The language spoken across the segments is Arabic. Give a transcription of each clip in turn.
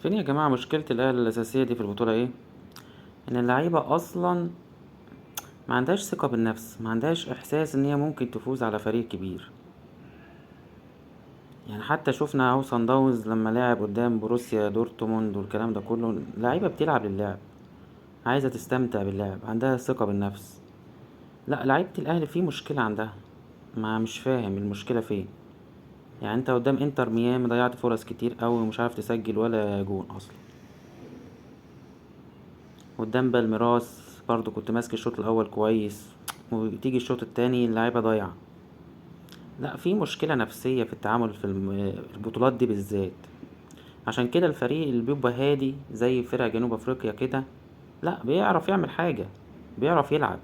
عارفين يا جماعة مشكلة الأهلي الأساسية دي في البطولة ايه؟ إن اللعيبة أصلا ما عندهاش ثقة بالنفس، ما عندهاش إحساس إن هي ممكن تفوز على فريق كبير. يعني حتى شفنا اهو صن داونز لما لعب قدام بروسيا دورتموند والكلام ده كله، اللعيبة بتلعب للعب، عايزة تستمتع باللعب، عندها ثقة بالنفس. لا، لعيبة الأهلي في مشكلة عندها، ما مش فاهم المشكلة فين. يعني انت قدام انتر ميامي ضيعت فرص كتير قوي ومش عارف تسجل ولا جون اصلا. قدام بالميراس برضو كنت ماسك الشوط الاول كويس، وتيجي الشوط التاني اللعيبه ضايعه. لا، في مشكله نفسيه في التعامل في البطولات دي بالذات. عشان كده الفريق اللي بيبقى هادي زي فرق جنوب افريقيا كده، لا بيعرف يعمل حاجه، بيعرف يلعب.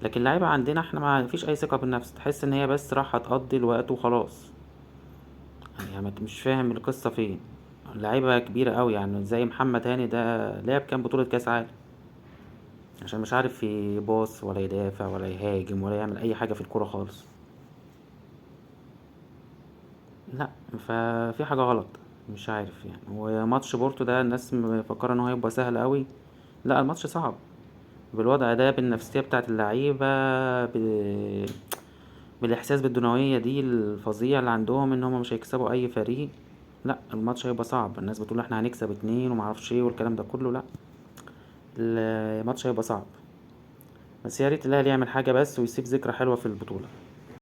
لكن اللعيبه عندنا احنا ما فيش اي ثقه بالنفس، تحس ان هي بس راح تقضي الوقت وخلاص. يعني مش فاهم القصه فين. لعيبه كبيره قوي يعني زي محمد هاني ده لعب كام بطوله كاس عالم، عشان مش عارف يباص ولا يدافع ولا يهاجم ولا يعمل اي حاجه في الكوره خالص. لا، ففي حاجه غلط. مش عارف يعني، وماتش بورتو ده الناس مفكره ان هو هيبقى سهل قوي. لا، الماتش صعب. بالوضع ده، بالنفسيه بتاعت اللعيبه، بالاحساس بالدونويه دي الفظيع اللي عندهم ان هم مش هيكسبوا اي فريق. لا، الماتش هيبقى صعب. الناس بتقول احنا هنكسب اتنين ومعرفش ايه والكلام ده كله. لا، الماتش هيبقى صعب. بس يا ريت الاهلي يعمل حاجه بس ويسيب ذكرى حلوه في البطوله.